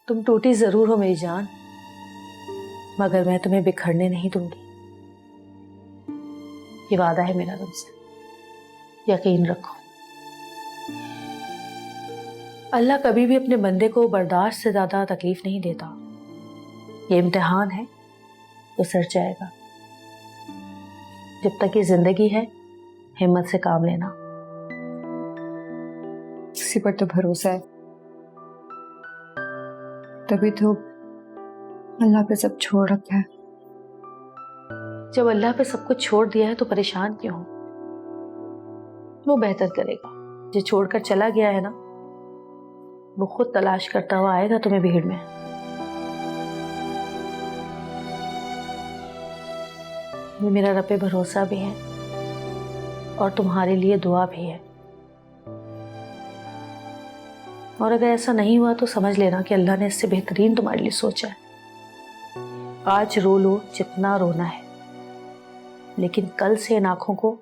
तुम टूटी जरूर हो मेरी जान, मगर मैं तुम्हें बिखरने नहीं दूंगी। ये वादा है मेरा तुमसे, यकीन रखो। अल्लाह कभी भी अपने बंदे को बर्दाश्त से ज्यादा तकलीफ नहीं देता। ये इम्तिहान है तो सर जाएगा। जब तक ये जिंदगी है हिम्मत से काम लेना। किसी पर तो भरोसा है, तभी तो अल्लाह पे सब छोड़ रखा है। जब अल्लाह पे सब कुछ छोड़ दिया है तो परेशान क्यों हो? वो बेहतर करेगा। जो छोड़कर चला गया है ना, वो खुद तलाश करता हुआ आएगा तुम्हें भीड़ में। ये मेरा रब पे भरोसा भी है और तुम्हारे लिए दुआ भी है। और अगर ऐसा नहीं हुआ तो समझ लेना कि अल्लाह ने इससे बेहतरीन तुम्हारे लिए सोचा है। आज रो लो जितना रोना है, लेकिन कल से इन आंखों को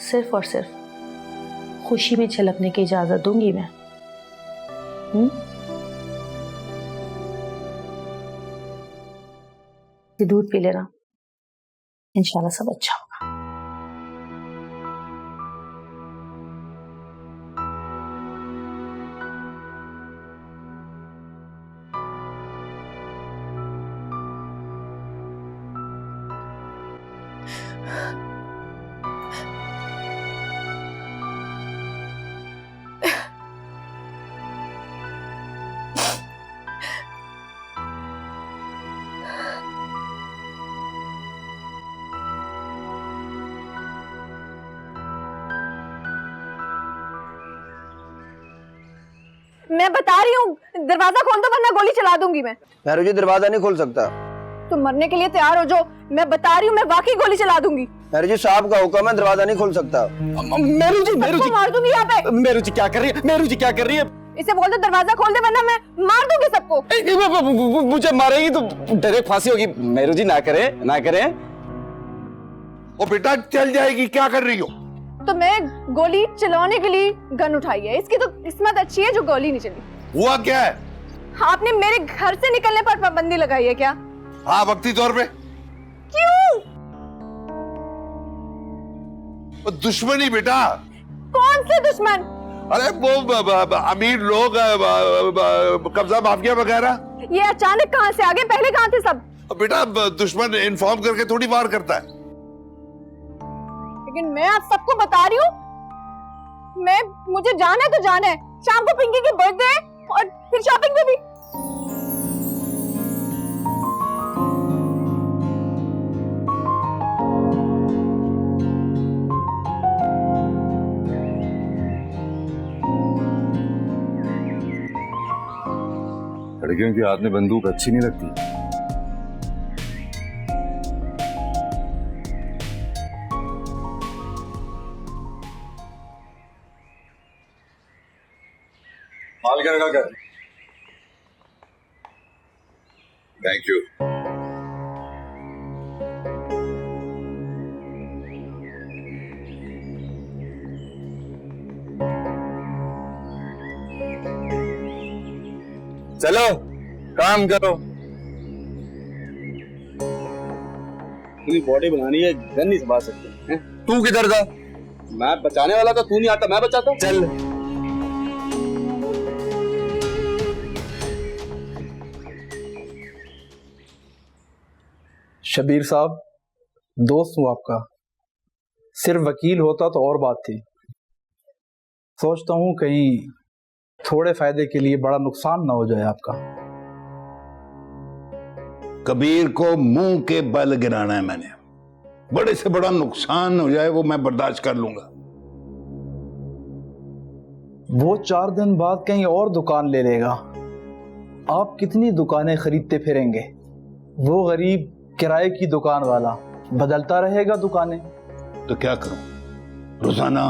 सिर्फ और सिर्फ खुशी में झलकने की इजाजत दूंगी मैं। ये दूध पी लेना, इंशाल्लाह सब अच्छा होगा। मैं बता रही हूँ, दरवाजा खोल दो वरना गोली चला दूंगी मैं। मेहरू जी दरवाजा नहीं खोल सकता। तुम मरने के लिए तैयार हो जो? मैं बता रही हूँ, मैं वाकई गोली चला दूंगी। मेहरू जी साहब का हुक्म है, दरवाजा नहीं खोल सकता। मेरू जी मार दूंगी यहाँ पे। मेरू जी क्या कर रही है? मेरू जी क्या कर रही है? इसे बोल दो दरवाजा खोल दे वरना मैं मार दूंगी सबको। मुझे मारेगी तो डायरेक्ट फांसी होगी। मेरू जी ना करे, ना करे। ओ बेटा चल जाएगी, क्या कर रही हो? तो मैं गोली चलाने के लिए गन उठाई है। इसकी तो किस्मत अच्छी है जो गोली नहीं चली। हुआ क्या है? आपने मेरे घर से निकलने पर पाबंदी लगाई है क्या? हाँ वक्ती तौर पे। क्यों? वो दुश्मनी बेटा। कौन से दुश्मन? अरे वो अमीर लोग, कब्जा माफिया वगैरह। ये अचानक कहाँ से आ गए? पहले कहाँ थे सब? बेटा दुश्मन इन्फॉर्म करके थोड़ी वार करता है। लेकिन मैं आप सबको बता रही हूँ, मुझे जाना है तो जाना है। शाम को पिंकी की बर्थडे है और फिर शॉपिंग पे भी। लड़कियों के हाथ में बंदूक अच्छी नहीं लगती। माल क्या कर? Thank you. चलो काम करो। पूरी बॉडी बनानी है, गन नहीं संभाल सकते। तू किधर था? मैं बचाने वाला था, तू नहीं आता, मैं बचाता। चल शबीर साहब, दोस्त हूँ आपका। सिर्फ वकील होता तो और बात थी। सोचता हूँ कहीं थोड़े फायदे के लिए बड़ा नुकसान ना हो जाए आपका। कबीर को मुंह के बल गिराना है मैंने। बड़े से बड़ा नुकसान हो जाए वो मैं बर्दाश्त कर लूंगा। वो 4 दिन बाद कहीं और दुकान ले लेगा। आप कितनी दुकानें खरीदते फिरेंगे? वो गरीब किराए की दुकान वाला बदलता रहेगा दुकानें। तो क्या करूं? रोजाना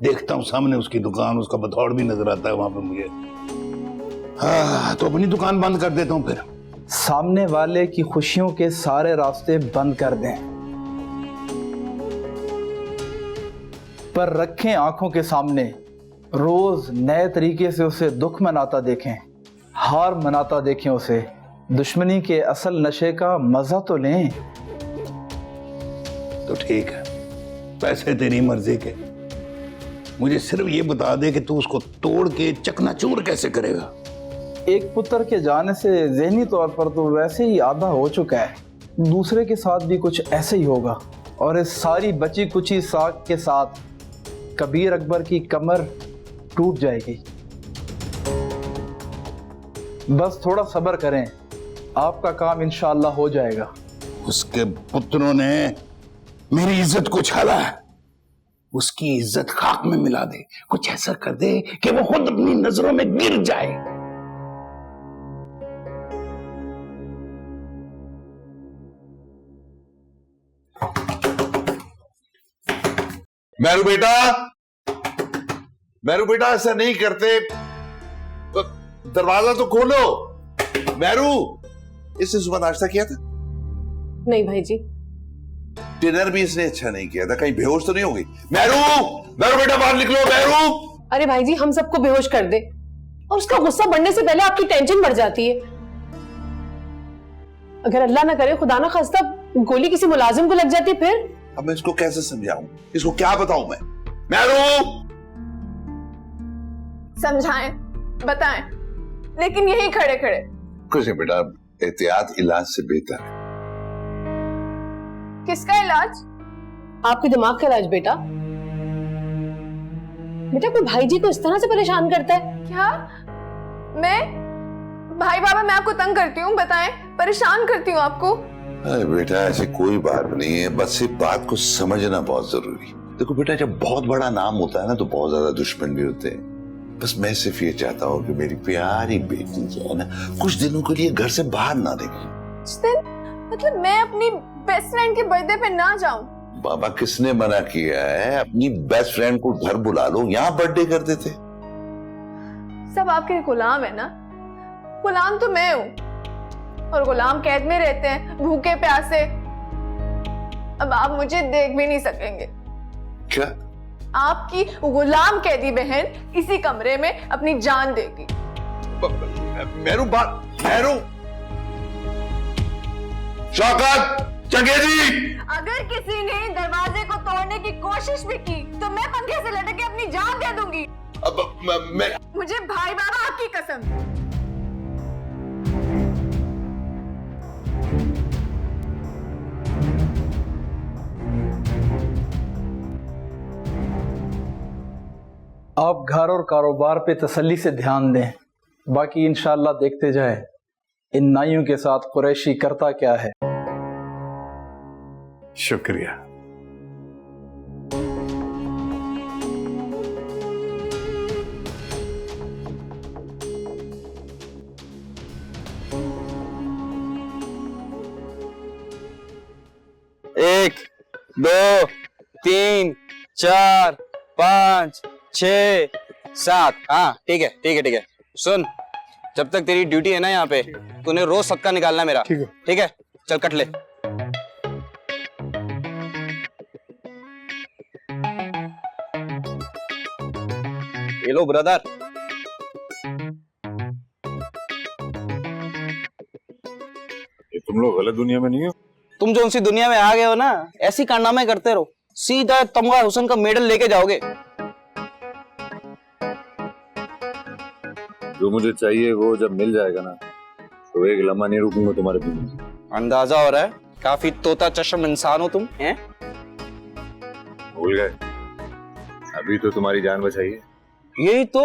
देखता हूं सामने उसकी दुकान, उसका बथौड़ भी नजर आता है वहां पे मुझे। तो अपनी दुकान बंद कर देता हूं फिर। सामने वाले की खुशियों के सारे रास्ते बंद कर दें, पर रखें आंखों के सामने। रोज नए तरीके से उसे दुख मनाता देखें। हार मनाता देखें उसे, दुश्मनी के असल नशे का मजा तो लें। तो ठीक है, पैसे तेरी मर्जी के, मुझे सिर्फ ये बता दे कि तू उसको तोड़ के चकनाचूर कैसे करेगा। एक पुत्र के जाने से ज़हनी तौर पर तो वैसे ही आधा हो चुका है, दूसरे के साथ भी कुछ ऐसे ही होगा। और इस सारी बची कुची साख के साथ कबीर अकबर की कमर टूट जाएगी। बस थोड़ा सब्र करें, आपका काम इंशाअल्लाह हो जाएगा। उसके पुत्रों ने मेरी इज्जत को छाला है, उसकी इज्जत खाक में मिला दे, कुछ ऐसा कर दे कि वो खुद अपनी नजरों में गिर जाए। मैरू बेटा, मैरू बेटा ऐसा नहीं करते, दरवाजा तो खोलो। मैरू, इसने सुबह नाश्ता किया था? नहीं भाई जी। डिनर भी इसने अच्छा नहीं किया था, कहीं बेहोश तो नहीं हो गई? मैरू, मैरू बेटा बाहर निकलो। मैरू, अरे भाई जी, हम सबको बेहोश कर दे और उसका गुस्सा बढ़ने से पहले आपकी टेंशन बढ़ जाती है। अगर अल्लाह ना करे, खुदा ना खास्ता, गोली किसी मुलाजिम को लग जाती फिर? अब मैं इसको कैसे समझाऊं, इसको क्या बताऊं मैं? मैरू, समझाएं, बताएं, लेकिन यही खड़े खड़े। कुछ नहीं बेटा, एहतियात इलाज से बेहतर है। किसका इलाज? आपके दिमाग का इलाज बेटा। बेटा कोई भाई जी को इस तरह से परेशान करता है क्या? मैं भाई बाबा, मैं आपको तंग करती हूँ? बताएं, परेशान करती हूँ आपको? अरे बेटा ऐसी कोई बात नहीं है, बस इस बात को समझना बहुत जरूरी। देखो बेटा, जब बहुत बड़ा नाम होता है ना तो बहुत ज्यादा दुश्मन भी होते हैं। बस मैं सिर्फ ये चाहता हूँ कि मेरी प्यारी बेटी जो है ना, कुछ दिनों के लिए घर से बाहर ना निकले। मतलब मैं अपनी बेस्ट फ्रेंड के बर्थडे पे ना जाऊं? बाबा किसने मना किया है? अपनी बेस्ट फ्रेंड को घर बुला लो, यहाँ बर्थडे कर देते। सब आपके गुलाम है ना? गुलाम तो मैं हूँ, और गुलाम कैद में रहते हैं, भूखे प्यासे। अब आप मुझे देख भी नहीं सकेंगे। क्या? आपकी गुलाम कैदी बहन इसी कमरे में अपनी जान देगी। मैरू मैरू, शौकत, चंगेजी, अगर किसी ने दरवाजे को तोड़ने की कोशिश भी की तो मैं पंखे से लटक के अपनी जान दे दूंगी। अब मैं मुझे भाई बाबा आपकी कसम। आप घर और कारोबार पे तसल्ली से ध्यान दें, बाकी इंशाअल्लाह देखते जाए इन नाइयों के साथ कुरैशी करता क्या है। शुक्रिया। एक, दो, तीन, चार, 5, 6, 7। हाँ ठीक है ठीक है ठीक है। सुन, जब तक तेरी ड्यूटी है ना यहाँ पे, तूने रोज सदका निकालना है मेरा। ठीक है, चल कट ले। ये लो ब्रदर। ये तुम लोग गलत दुनिया में नहीं हो? तुम जो उनसी दुनिया में आ गए हो ना, ऐसी कारनामे करते रहो, सीधा तमगा हुसैन का मेडल लेके जाओगे। जो मुझे चाहिए वो जब मिल जाएगा ना, तो एक लम्हा नहीं रुकूंगा तुम्हारे पीछे। अंदाजा हो रहा है काफी तोता चश्म इंसान हो तुम, हैं? भूल गए? अभी तो तुम्हारी जान बचाई है। यही तो,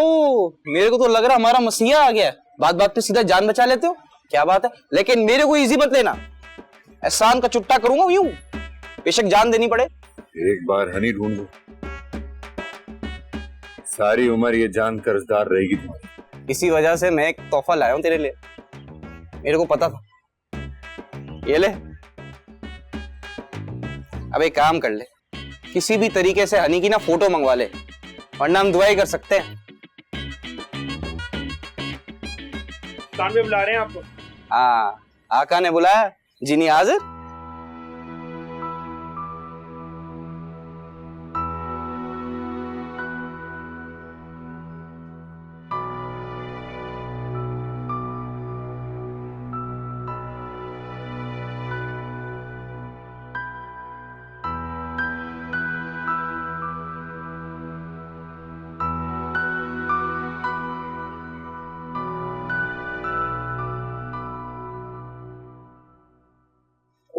मेरे को तो लग रहा हमारा मसीहा आ गया है। बात बात पे सीधा जान बचा लेते हो, क्या बात है। लेकिन मेरे को इजी मत लेना, एहसान का चुट्टा करूंगा यूं, बेशक जान देनी पड़े। एक बार हनी ढूंढ लो, सारी उम्र ये जान कर्जदार रहेगी तुम्हारी। इसी वजह से मैं एक तोहफा लाया हूं तेरे लिए, मेरे को पता था। ये ले। अब एक काम कर ले, किसी भी तरीके से हनी की ना फोटो मंगवा ले, वरना हम दुआ ही कर सकते हैं। तानवे बुला रहे हैं आपको। हाँ, आका ने बुलाया, जिनी हाजिर।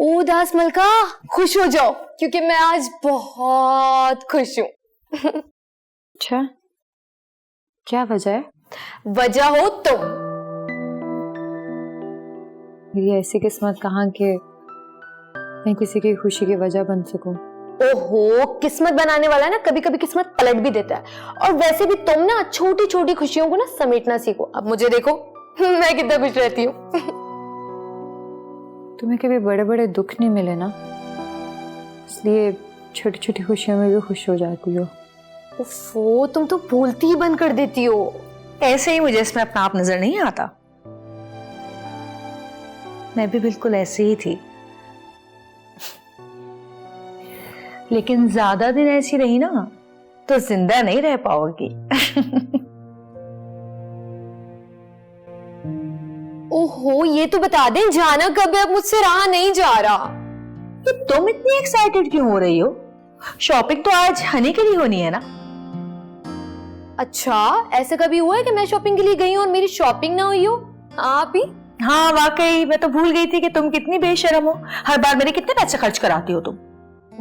ओ दास मलका, खुश हो जाओ क्योंकि मैं आज बहुत खुश हूँ। अच्छा, क्या वजह है? वजह हो तुम। मेरी ऐसी किस्मत कहाँ के मैं किसी की खुशी की वजह बन सकूं। ओहो, किस्मत बनाने वाला ना कभी कभी किस्मत पलट भी देता है। और वैसे भी तुम ना छोटी छोटी खुशियों को ना समेटना सीखो। अब मुझे देखो, मैं कितना खुश रहती हूँ। तुम्हें कभी बड़े बड़े दुख नहीं मिले ना, इसलिए छोटी छोटी खुशियों में भी खुश हो जाती हो। ओफो, तुम तो भूलती ही बंद कर देती हो। ऐसे ही मुझे इसमें अपना आप नजर नहीं आता। मैं भी बिल्कुल ऐसे ही थी, लेकिन ज्यादा दिन ऐसी रही ना तो जिंदा नहीं रह पाओगी। ओहो, ये तो बता दें, जाना कब है? अब मुझसे रहा नहीं जा रहा। तो तुम इतनी एक्साइटेड क्यों हो रही हो? शॉपिंग तो आज हनी के लिए होनी है ना। अच्छा, ऐसे कभी हुआ है कि मैं शॉपिंग के लिए गई हूँ और मेरी शॉपिंग ना हुई हो? आप ही? हाँ वाकई, मैं तो भूल गई थी कि तुम कितनी बेशर्म हो। हर बार मेरे कितने पैसे खर्च कराती हो तुम।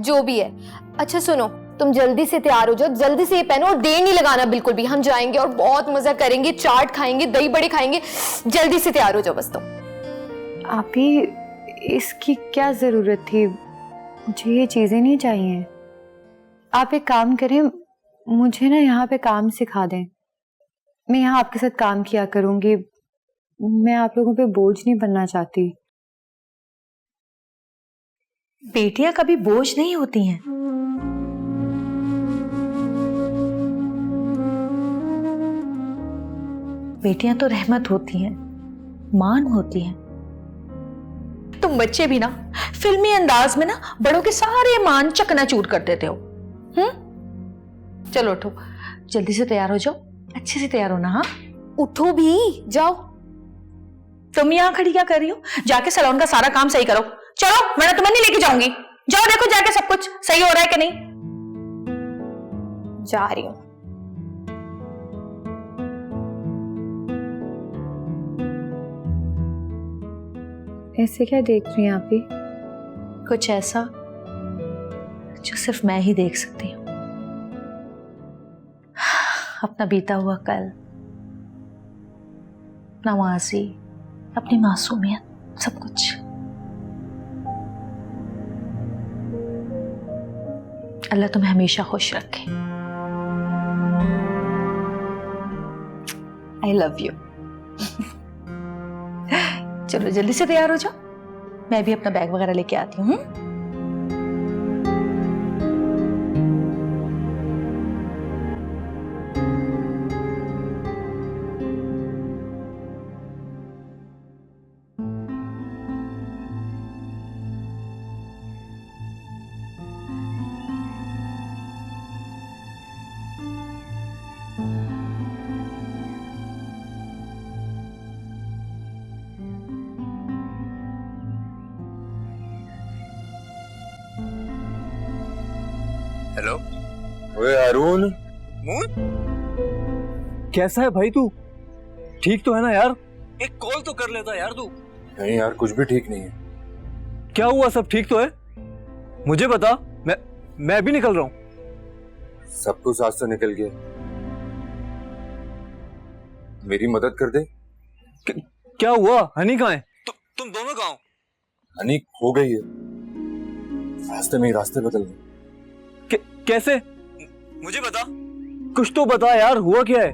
जो भी है। अच्छा सुनो, तुम जल्दी से तैयार हो जाओ, जल्दी से ये पहनो और देर नहीं लगाना बिल्कुल भी। हम जाएंगे और बहुत मजा करेंगे, चाट खाएंगे, दही बड़े खाएंगे। जल्दी से तैयार हो जाओ बस तुम। आप ही, इसकी क्या जरूरत थी? मुझे ये चीजें नहीं चाहिए। आप एक काम करें, मुझे ना यहाँ पे काम सिखा दें। मैं यहाँ आपके साथ काम किया करूंगी। मैं आप लोगों पे बोझ नहीं बनना चाहती। बेटियां कभी बोझ नहीं होती हैं। बेटियां तो रहमत होती हैं, मान होती हैं। तुम बच्चे भी ना फिल्मी अंदाज में ना बड़ों के सारे मान चकनाचूर कर देते हो। चलो उठो, जल्दी से तैयार हो जाओ, अच्छे से तैयार होना। हाँ उठो भी, जाओ। तुम यहाँ खड़ी क्या कर रही हो? जाके सैलून का सारा काम सही करो। चलो, मैं तुम्हें नहीं लेके जाऊंगी। जाओ, देखो जाके सब कुछ सही हो रहा है कि नहीं। जा रही हूँ। ऐसे क्या देख रही हैं आप ही? कुछ ऐसा जो सिर्फ मैं ही देख सकती हूँ। अपना बीता हुआ कल, अपना माजी, अपनी मासूमियत, सब कुछ। अल्लाह तुम्हें हमेशा खुश रखे। आई लव यू। चलो जल्दी से तैयार हो जाओ, मैं भी अपना बैग वगैरह लेके आती हूँ। हेलो, ओए अरुण। कैसा है भाई तू? ठीक तो है ना यार? एक कॉल तो कर लेता यार तू। नहीं यार, कुछ भी ठीक नहीं है। क्या हुआ? सब ठीक तो है? मुझे बता, मैं भी निकल रहा हूँ। सब कुछ आज तो निकल गया। मेरी मदद कर दे। क्या हुआ? हनी कहाँ है? तुम दोनों कहाँ हो? हनी खो गई है, रास्ते में ही रास्ते बदल गए। कैसे? मुझे बता, कुछ तो बता यार, हुआ क्या है?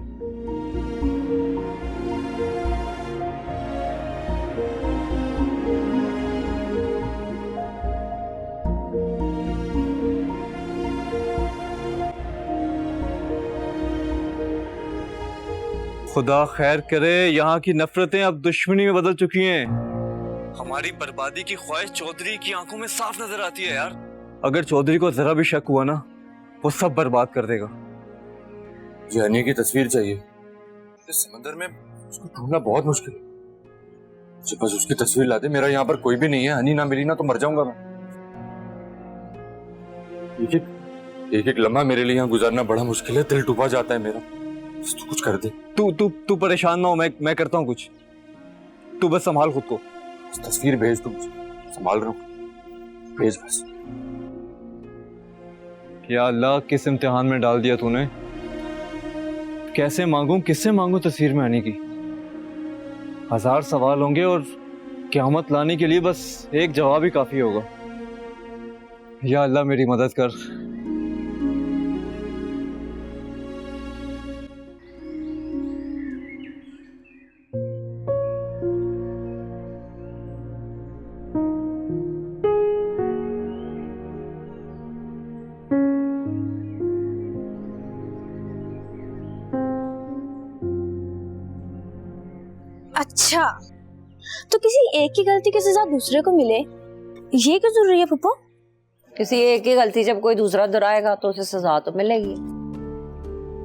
खुदा खैर करे, यहाँ की नफरतें अब दुश्मनी में बदल चुकी हैं। हमारी बर्बादी की ख्वाहिश चौधरी की आंखों में साफ नजर आती है यार। अगर चौधरी को जरा भी शक हुआ ना, वो सब बर्बाद कर देगा। मुझे हनी की तस्वीर चाहिए। इस समंदर में उसको ढूंढना बहुत मुश्किल है। मुझे बस उसकी तस्वीर ला दे। मेरा यहाँ पर कोई भी नहीं है। हनी ना मिली ना तो मर जाऊंगा मैं। एक एक लम्हा मेरे लिए यहाँ गुजारना बड़ा मुश्किल है। दिल डूबा जाता है मेरा। तू कुछ कर दे। तू परेशान ना हो, मैं करता हूँ कुछ। तू बस संभाल खुद को। तस्वीर भेज तू मुझे, संभाल रहा हूँ। प्लीज बस। या अल्लाह, किस इम्तिहान में डाल दिया तूने। कैसे मांगूं, किससे मांगूं तस्वीर में आने की। 1000 सवाल होंगे और क़यामत लाने के लिए बस एक जवाब ही काफी होगा। या अल्लाह मेरी मदद कर। अच्छा, तो किसी एक की गलती की सजा दूसरे को मिले, ये क्यों जरूरी है फूफा? किसी एक की गलती जब कोई दूसरा दोहराएगा तो उसे सजा तो मिलेगी।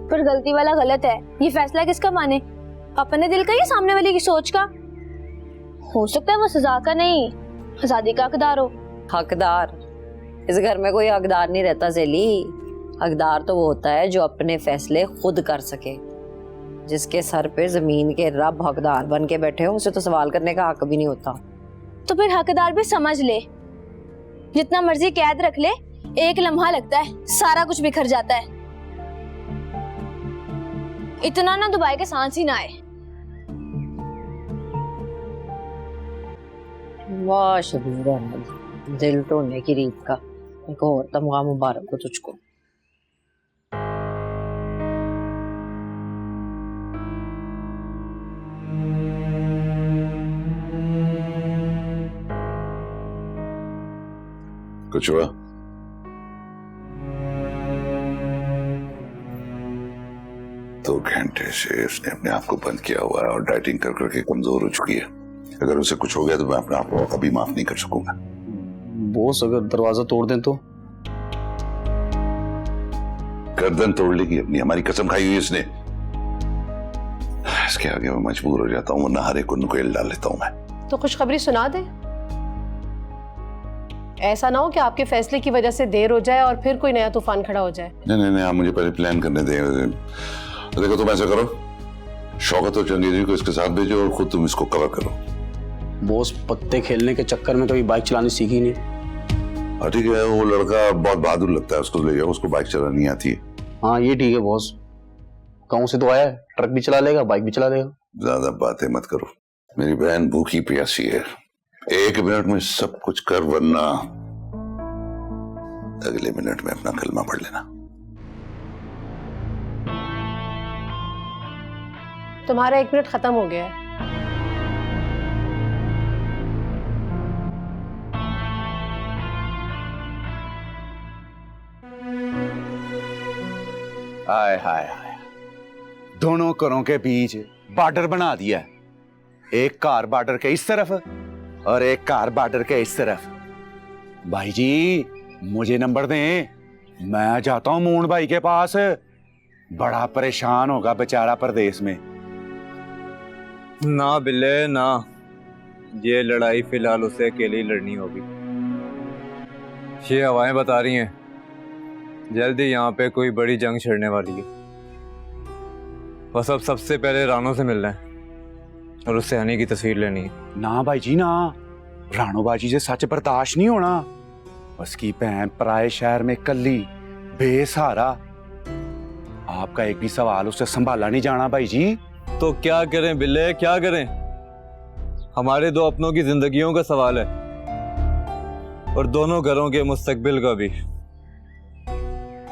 पर गलती वाला गलत है, ये फैसला किसका माने? अपने दिल का या सामने वाले की सोच का? हो सकता है वो सजा का नहीं, आजादी का हकदार हो। हकदार? इस घर में कोई हकदार नहीं रहता ज़ेली। हकदार तो वो होता है जो अपने फैसले खुद कर सके। जिसके सर पे जमीन के रब हकदार बन के बैठे हो, उसे तो सवाल करने का हक भी नहीं होता। तो फिर हकदार भी समझ ले, जितना मर्जी कैद रख ले, एक लम्हा लगता है सारा कुछ बिखर जाता है। इतना ना दुबाई के सांस ही ना आए। वाह शबीर अहमद, दिल तोड़ने की रीत का एक और तमगा मुबारक हो तुझको। कुछ हुआ? दो घंटे से उसने अपने आप को बंद किया हुआ है और डाइटिंग कर करके कमजोर हो चुकी है। अगर उसे कुछ हो गया तो मैं अपने आप को कभी माफ नहीं कर सकूंगा। बॉस, अगर दरवाजा तोड़ दें तो? गर्दन तोड़ लेगी अपनी, हमारी कसम खाई हुई इसने। इसके आगे मैं मजबूर हो जाता हूँ, वरना हर एक को नुकेल डाल लेता हूँ मैं। तो खुशखबरी सुना दे। ऐसा ना हो कि आपके फैसले की वजह से देर हो जाए और फिर कोई नया तूफान खड़ा हो जाए। नहीं, आप मुझे पहले प्लान करने दें। देखो तुम ऐसा करो, शौकत और चंदेरी को इसके साथ भेजो और खुद तुम इसको कवर करो। बॉस, पत्ते खेलने के चक्कर में कभी बाइक चलानी सीखी नहीं। हाँ ठीक है, वो लड़का बहुत बहादुर लगता है, उसको ले जाओ, उसको बाइक चलानी आती है। हाँ ये ठीक है बॉस, गाँव से तो आया है, ट्रक भी चला लेगा, बाइक भी चला लेगा। ज्यादा बातें मत करो, मेरी बहन भूखी प्यासी है। 1 मिनट में सब कुछ कर, वरना अगले मिनट में अपना कलमा पढ़ लेना। तुम्हारा 1 मिनट खत्म हो गया है। हाय हाय हाय, दोनों घरों के बीच बॉर्डर बना दिया है। एक कार बॉर्डर के इस तरफ और एक कार बॉर्डर के इस तरफ। भाई जी मुझे नंबर दें, मैं जाता हूं मून भाई के पास। बड़ा परेशान होगा बेचारा परदेश में। ना बिल्ले ना, ये लड़ाई फिलहाल उसे अकेले ही लड़नी होगी। ये हवाएं बता रही हैं जल्दी यहाँ पे कोई बड़ी जंग छिड़ने वाली है। बस अब सबसे पहले रानो से मिलना है और उससे हनी की तस्वीर लेनी है। ना भाई जी ना, रानो बाजी से सच बर्दाश्त नहीं होना। उसकी बहन पराए शहर में कल्ली बेसहारा, आपका एक भी सवाल उससे संभाला नहीं जाना भाई जी। तो क्या करें बिल्ले, क्या करें? हमारे दो अपनों की जिंदगियों का सवाल है और दोनों घरों के मुस्तकबिल का भी।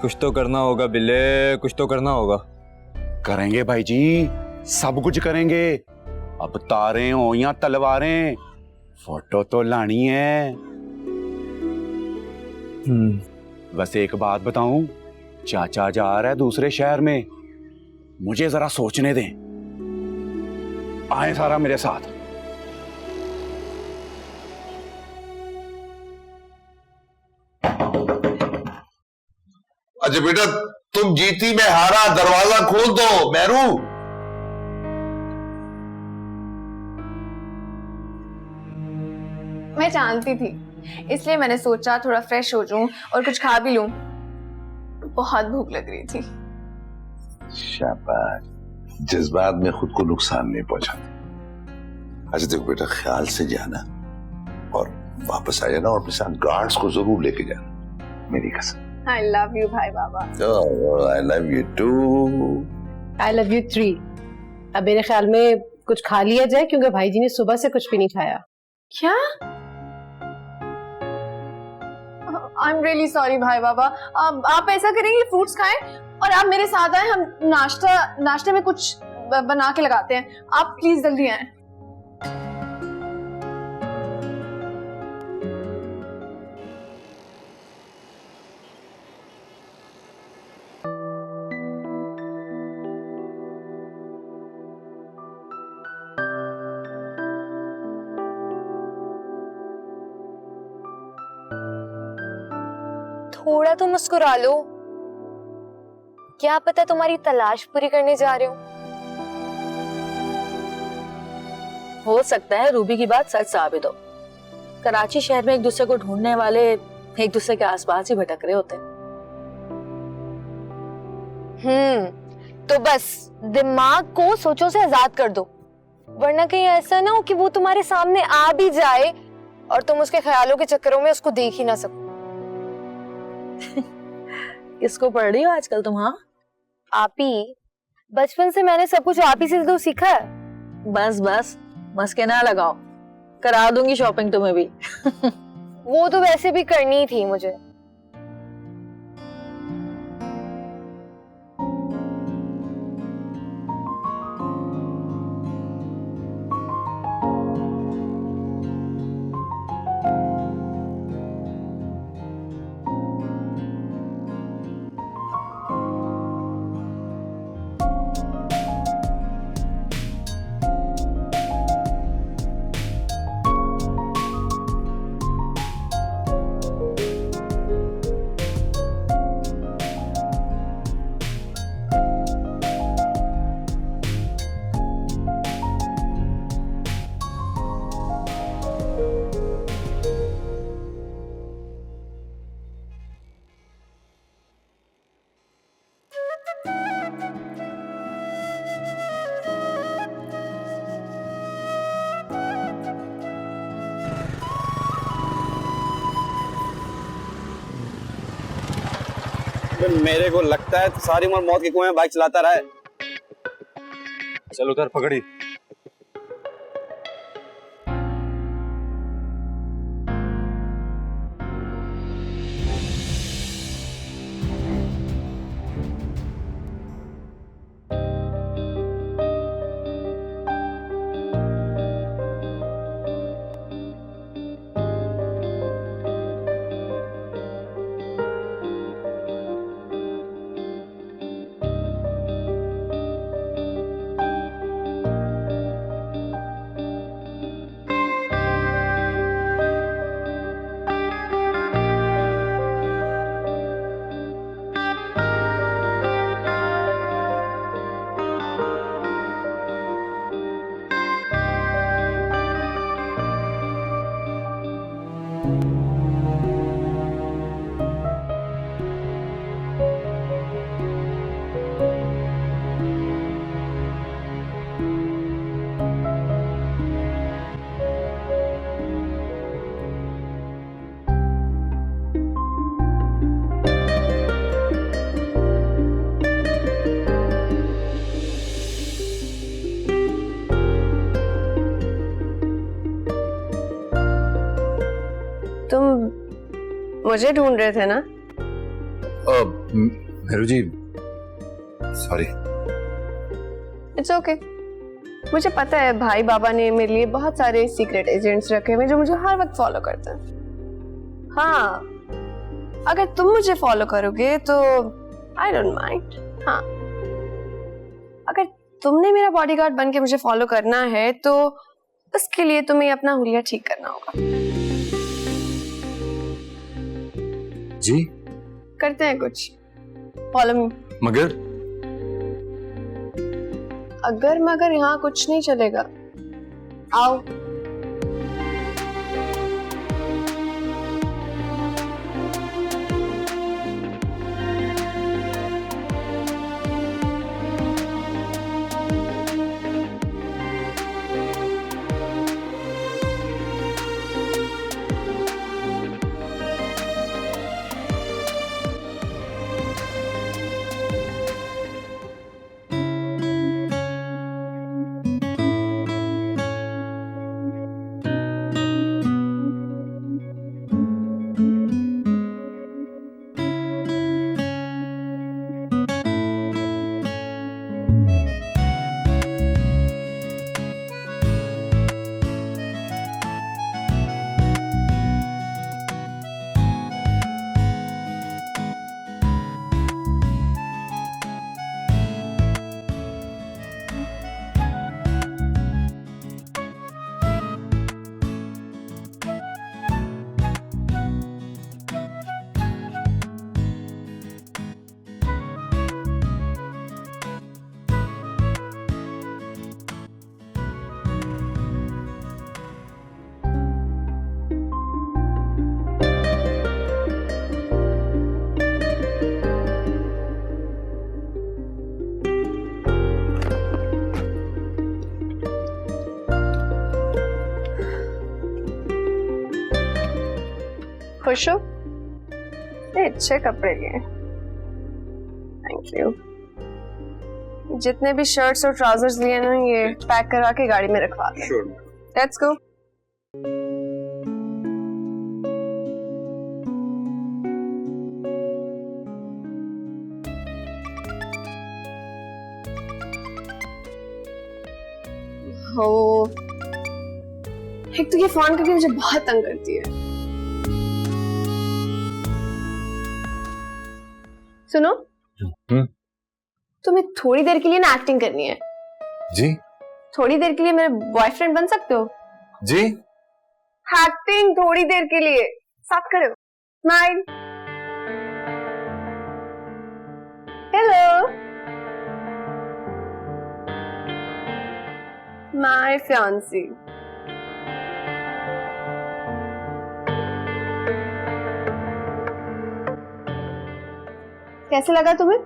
कुछ तो करना होगा बिल्ले, कुछ तो करना होगा। करेंगे भाई जी, सब कुछ करेंगे। अब तारें हो या तलवारें, फोटो तो लानी है। बस एक बात बताऊं, चाचा जा रहा है दूसरे शहर में, मुझे जरा सोचने दें। आए सारा मेरे साथ। अच्छा बेटा, तुम जीती मैं हारा, दरवाजा खोल दो। मैरू, मैं जानती थी, इसलिए मैंने सोचा थोड़ा फ्रेश हो जाऊं और कुछ खा भी लूं। बहुत भूख लग रही थी। शाबाश, जज्बात में खुद को नुकसान नहीं पहुंचाते। अच्छा देखो बेटा, ख्याल से जाना और वापस आ जाना और अपने साथ गार्ड्स को जरूर लेके जाना, मेरी कसम। आई लव यू भाई बाबा। I love you too. I love you 3। अब मेरे ख्याल में कुछ खा लिया जाए क्योंकि भाई जी ने सुबह से कुछ भी नहीं खाया। क्या? आई एम रियली सॉरी भाई बाबा। आप ऐसा करेंगे, फ्रूट्स खाएं और आप मेरे साथ आए, हम नाश्ते में कुछ बना के लगाते हैं। आप प्लीज जल्दी आए। थोड़ा तो मुस्कुरा लो, क्या पता तुम्हारी तलाश पूरी करने जा रहे हो सकता है रूबी की बात सच साबित हो। कराची शहर में एक दूसरे को ढूंढने वाले एक दूसरे के आसपास ही भटक रहे होते। तो बस दिमाग को सोचों से आजाद कर दो, वरना कहीं ऐसा ना हो कि वो तुम्हारे सामने आ भी जाए और तुम उसके ख्यालों के चक्करों में उसको देख ही ना सको। किसको पढ़ रही हो आजकल तुम? हाँ आप ही, बचपन से मैंने सब कुछ आप ही से तो सीखा है। बस बस मस्के ना लगाओ, करा दूंगी शॉपिंग तुम्हें भी। वो तो वैसे भी करनी थी मुझे। मेरे को लगता है सारी उम्र मौत के कुएं में बाइक चलाता रहा है। चल उधर पकड़ी। तुम मुझे ढूंढ रहे थे ना? मेहरू जी सॉरी। It's okay. मुझे पता है भाई बाबा ने मेरे लिए बहुत सारे सीक्रेट एजेंट्स रखे हुए जो मुझे हर वक्त फॉलो करते हैं। हाँ, अगर तुम मुझे फॉलो करोगे तो आई डोंट माइंड। हाँ, अगर तुमने मेरा बॉडीगार्ड बन के मुझे फॉलो करना है तो उसके लिए तुम्हें अपना हुलिया ठीक करना होगा। जी करते हैं कुछ। Follow me. मगर अगर मगर यहाँ कुछ नहीं चलेगा। आओ। खुश हो? इतने अच्छे कपड़े लिए। Thank you. जितने भी शर्ट्स और ट्राउजर्स लिए ना, ये पैक करा के गाड़ी में रखवा दे। श्योर। Let's go. हो, एक तो ये फोन करके मुझे बहुत तंग करती है। सुनो, तुम्हें थोड़ी देर के लिए ना एक्टिंग करनी है। जी थोड़ी देर के लिए मेरे बॉयफ्रेंड बन सकते हो? जी। एक्टिंग थोड़ी देर के लिए, साथ खड़े हो, स्माइल। Hello, my fiancée. कैसे लगा तुम्हें?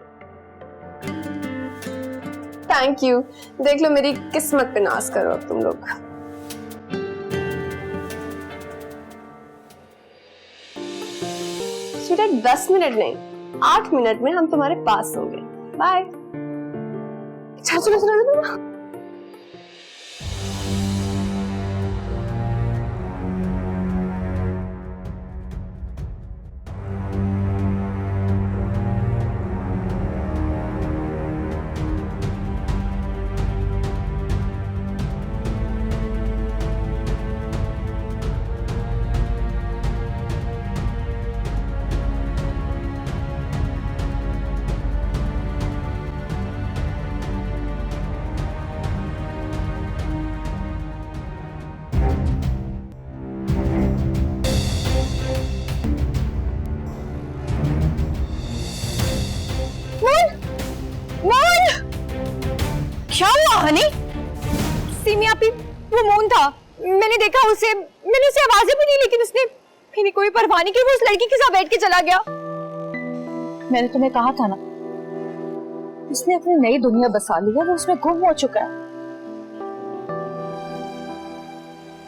Thank you. देख लो मेरी किस्मत पे नाज करो अब तुम लोग। सीधा 10 मिनट नहीं, 8 मिनट में हम तुम्हारे पास होंगे। बाय। चलो चलो चलो। क्या हुआ हनी? सीमी आपी, वो मोन था, मैंने देखा उसे, मैंने उसे आवाजें भी दी, लेकिन उसने मेरी कोई परवाह नहीं की, वो उस लड़की के साथ बैठ के चला गया। मैंने तुम्हें कहा था ना, उसने अपनी नई दुनिया बसा ली है, वो उसमें गुम हो चुका है।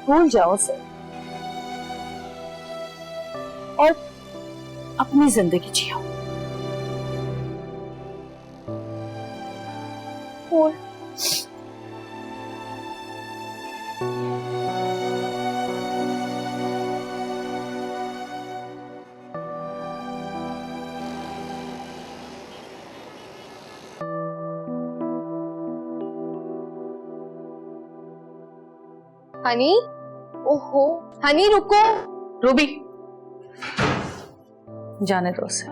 भूल जाओ उसे और अपनी जिंदगी जियो। हनी, ओहो हनी रुको। रूबी, जाने दो उसे।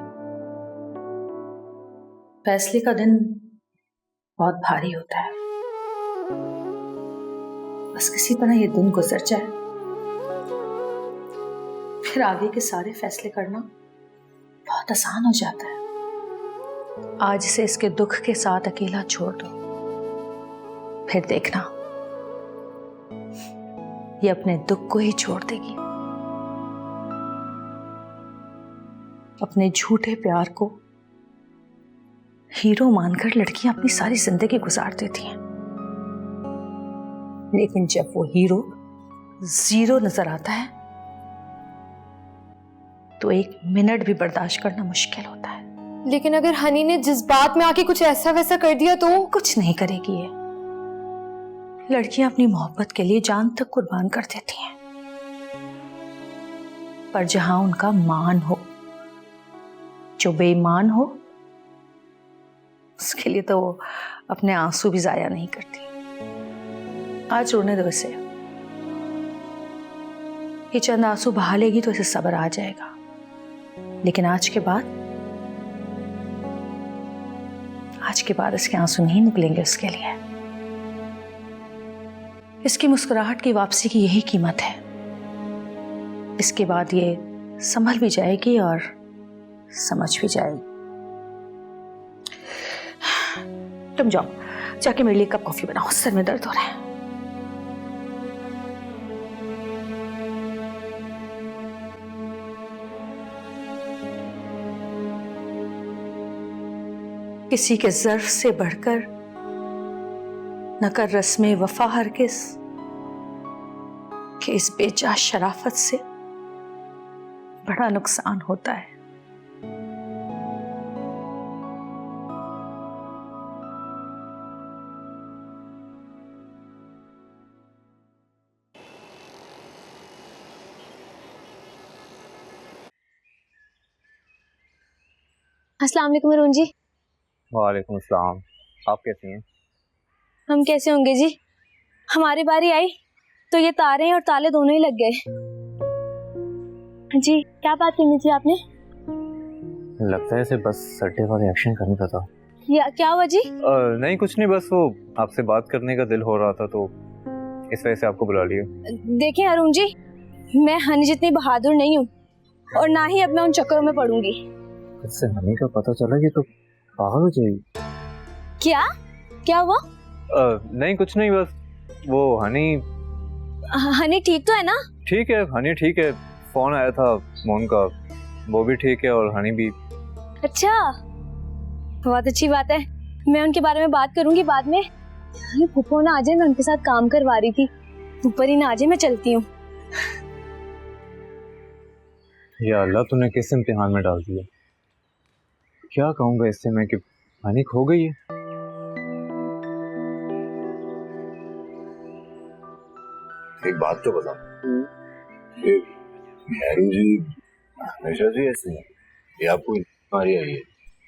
फैसले का दिन बहुत भारी होता है, बस किसी तरह ये दिन गुजर जाए, फिर आगे के सारे फैसले करना बहुत आसान हो जाता है। आज से इसके दुख के साथ अकेला छोड़ दो, फिर देखना ये अपने दुख को ही छोड़ देगी। अपने झूठे प्यार को हीरो मानकर लड़कियां अपनी सारी जिंदगी गुजार देती हैं, लेकिन जब वो हीरो जीरो नजर आता है तो 1 मिनट भी बर्दाश्त करना मुश्किल होता है। लेकिन अगर हनी ने जज्बात में आके कुछ ऐसा वैसा कर दिया तो? कुछ नहीं करेगी ये। लड़कियां अपनी मोहब्बत के लिए जान तक कुर्बान कर देती हैं, पर जहां उनका मान हो, जो बेईमान हो, उसके लिए तो वो अपने आंसू भी जाया नहीं करती। आज रोने दो इसे, ये चंद आंसू बहा लेगी तो इसे सब्र आ जाएगा, लेकिन आज के बाद इसके आंसू नहीं निकलेंगे उसके लिए। इसकी मुस्कुराहट की वापसी की यही कीमत है। इसके बाद ये संभल भी जाएगी और समझ भी जाएगी। तुम जाओ, जाके मेरे लिए कप कॉफी बनाओ, सर में दर्द हो रहा है। किसी के ज़र्फ से बढ़कर न कर रस्मे वफा हरगिज़, कि इस बेजा शराफत से बड़ा नुकसान होता है। अस्सलाम वालेकुम अरुण जी। वालेकुम अस्सलाम। आप कैसी हैं? हम कैसे होंगे जी, हमारी बारी आई तो ये तारे और ताले दोनों ही लग गए। जी क्या बात करनी थी आपने? लगता है इसे बस सट्टे का रिएक्शन करने का था। या क्या हुआ जी? नहीं कुछ नहीं, बस वो आपसे बात करने का दिल हो रहा था तो इस वजह से आपको बुला लिया। देखें अरुण जी, मैं हनी जितनी बहादुर नहीं हूँ और ना ही अब मैं उन चक्करों में पड़ूंगी। इससे हनी का पता चला ये तो पागल हो जाएगी। क्या क्या हुआ? नहीं कुछ नहीं, बस वो हनी ठीक तो है ना? ठीक है, हनी ठीक है। फोन आया था मोहन का, वो भी ठीक है और हनी भी। अच्छा बहुत अच्छी बात है, मैं उनके बारे में बात करूंगी बाद में। फूफो ना आ जाए, मैं उनके साथ काम करवा रही थी, ऊपर ही ना आ जाए, मैं चलती हूँ। या अल्लाह तूने किस इम्तिहान में डाल दिया। क्या कहूँगा इससे मैं कि हनी खो गई है। एक बात तो बता, ये मैरू जी हमेशा से ऐसे हैं या आपको बीमारी आई है?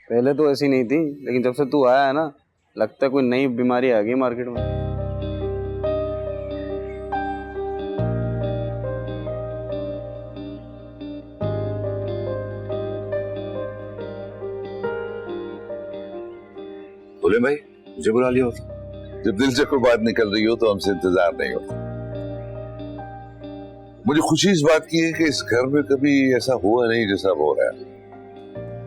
पहले तो ऐसी नहीं थी, लेकिन जब से तू आया है ना, लगता है कोई नई बीमारी आ गई मार्केट में। बोले भाई मुझे बुला लिया होता। जब दिल से कोई बात निकल रही हो तो हमसे इंतजार नहीं होता। मुझे खुशी इस बात की है कि इस घर में कभी ऐसा हुआ नहीं जैसा हो रहा है।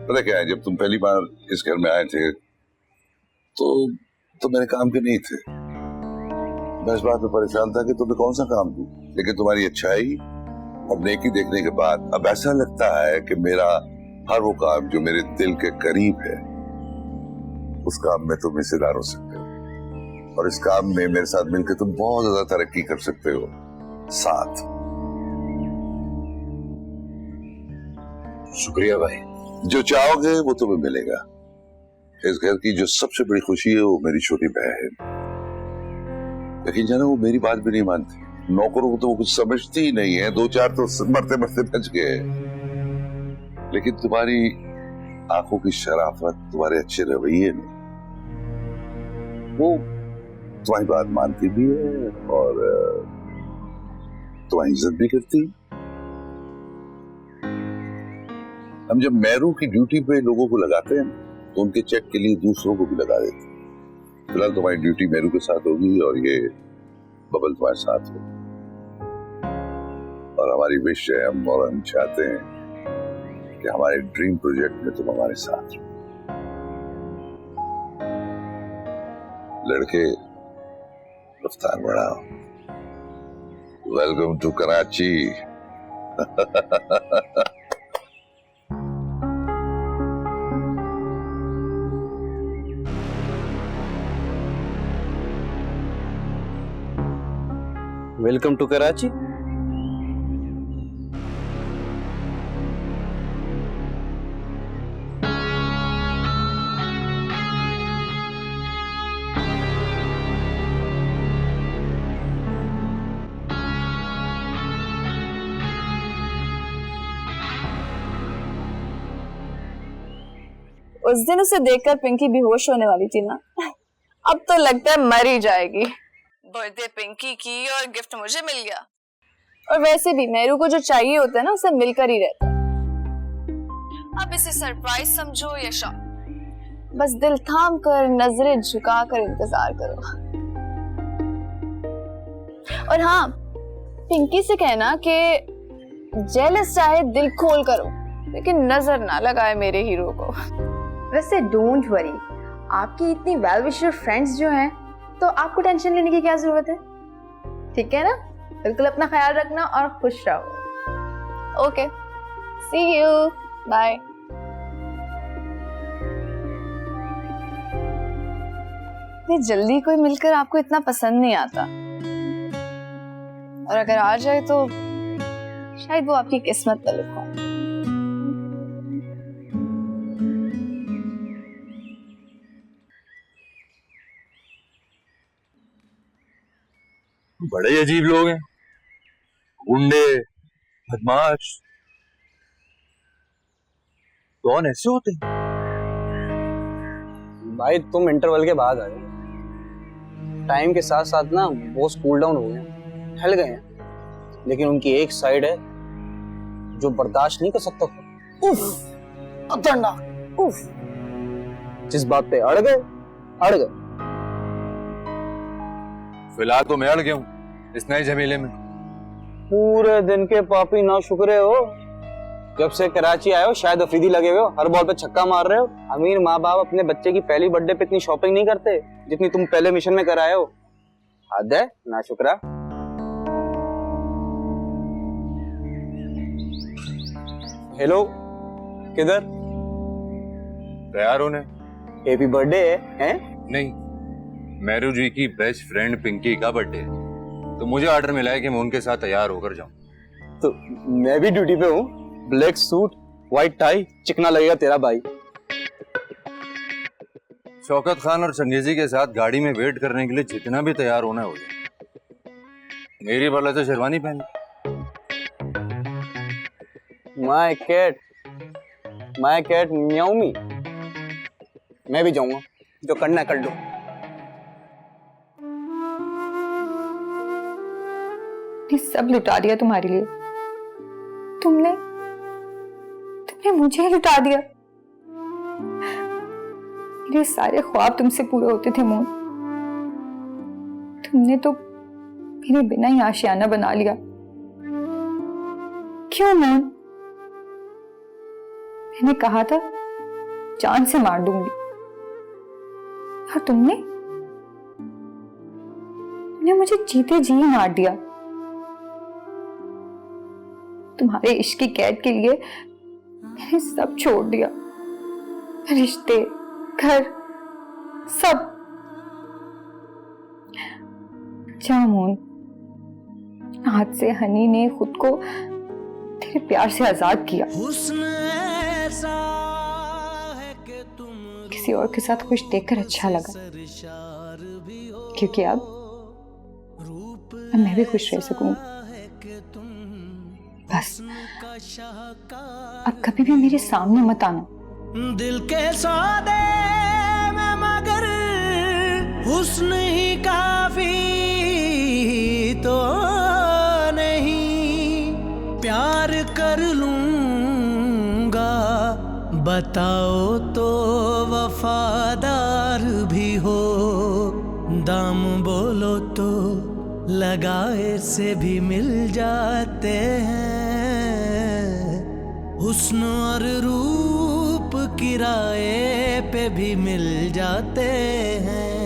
पता क्या है, जब तुम पहली बार इस घर में आए थे तो मेरे काम के नहीं थे। मैं इस बात में परेशान था कि तुम्हें कौन सा काम दूं, लेकिन तुम्हारी अच्छाई और नेकी देखने के बाद अब ऐसा लगता है कि मेरा हर वो काम जो मेरे दिल के करीब है, उस काम में तुम हिस्सेदार हो सकते हो और इस काम में मेरे साथ मिलकर तुम बहुत ज्यादा तरक्की कर सकते हो। साथ शुक्रिया भाई, जो चाहोगे वो तुम्हें मिलेगा। इस घर की जो सबसे बड़ी खुशी है वो मेरी छोटी बहन, लेकिन जानो वो मेरी बात भी नहीं मानती। नौकरों को तो वो कुछ समझती ही नहीं है, दो चार तो मरते मरते बच गए, लेकिन तुम्हारी आंखों की शराफत, तुम्हारे अच्छे रवैये ने वो तुम्हारी बात मानती भी है और तुम्हारी इज्जत भी करती। हम जब मैरू की ड्यूटी पे लोगों को लगाते हैं तो उनके चेक के लिए दूसरों को भी लगा देते हैं। फिलहाल तुम्हारी ड्यूटी मैरू के साथ होगी और ये बबल तुम्हारे साथ होगी, और हमारी विश है, हम चाहते हैं कि हमारे ड्रीम प्रोजेक्ट में तुम हमारे साथ हो। लड़के रफ्तार बढ़ाओ। Welcome to Karachi. Welcome to Karachi. उस दिन उसे देखकर पिंकी बेहोश होने वाली थी ना, अब तो लगता है मर ही जाएगी। बर्थडे पिंकी की और गिफ्ट मुझे मिल गया। और वैसे भी मेरू को जो चाहिए होता है ना, उसे मिलकर ही रहता है। अब इसे सरप्राइज समझो या शॉक, बस दिल थाम कर नजरें झुका कर इंतजार करो। और हाँ, पिंकी से कहना कि जेलस चाहे दिल खोल करो, लेकिन नजर ना लगाए मेरे हीरो को। वैसे डोंट वरी, आपकी इतनी वेल विशर फ्रेंड्स जो हैं, तो आपको टेंशन लेने की क्या जरूरत है, ठीक है ना? बिल्कुल अपना ख्याल रखना और खुश रहो। Okay, see you, bye. इतनी जल्दी कोई मिलकर आपको इतना पसंद नहीं आता, और अगर आ जाए तो शायद वो आपकी किस्मत में लिखा हो। बड़े ही अजीब लोग हैं, गुंडे, बदमाश। कौन ऐसे होते हैं? भाई तुम इंटरवल के बाद आए, टाइम के साथ साथ ना वो कूल डाउन हो गए, हिल गए हैं, लेकिन उनकी एक साइड है जो बर्दाश्त नहीं कर सकता। उफ, खतरनाक, उफ। जिस बात पे अड़ गए। फिलहाल तो मैं अड़ गया हूँ इस नए झमेले में। पूरे दिन के पापी ना शुक्रे हो, जब से कराची आए हो शायद अफरीदी लगे हुए हो, हर बॉल पे छक्का मार रहे हो। अमीर माँ बाप अपने बच्चे की पहली बर्थडे पे इतनी शॉपिंग नहीं करते जितनी तुम पहले मिशन में कराए हो। हद है ना शुक्रा। हेलो, किधर? तैयार होने? हैप्पी बर्थडे है? नहीं, मैरू जी की बेस्ट फ्रेंड पिंकी का बर्थडे है, तो मुझे ऑर्डर मिला है कि मैं उनके साथ तैयार होकर जाऊं। तो मैं भी ड्यूटी पे हूँ। ब्लैक सूट, व्हाइट टाई, चिकना लगेगा तेरा भाई। शौकत खान और चंगेजी के साथ गाड़ी में वेट करने के लिए जितना भी तैयार होना हो जाए। मेरी भला तो शेरवानी पहन। माय कैट म्याऊ मी। मैं भी जाऊंगा, जो करना कर लो। सब लुटा दिया तुम्हारे लिए, तुमने मुझे लुटा दिया। मेरे सारे ख्वाब तुमसे पूरे होते थे मोहन, तुमने तो मेरे बिना ही आशियाना बना लिया। क्यों मोहन? मैंने कहा था जान से मार दूंगी, और तुमने मुझे जीते जी मार दिया। तुम्हारे इश्क की कैद के लिए मैंने सब छोड़ दिया, रिश्ते, घर, सब। जामून, आज से हनी ने खुद को तेरे प्यार से आजाद किया। किसी और के साथ खुश देखकर अच्छा लगा, क्योंकि अब मैं भी खुश रह सकूंगी। बस अब कभी भी मेरे सामने मत आना। दिल के सौदे में मगर हुस्न ही काफी तो नहीं, प्यार कर लूंगा बताओ तो वफादार भी हो, दाम बोलो तो लगाए से भी मिल जाते हैं, हुस्न और रूप किराए पे भी मिल जाते हैं।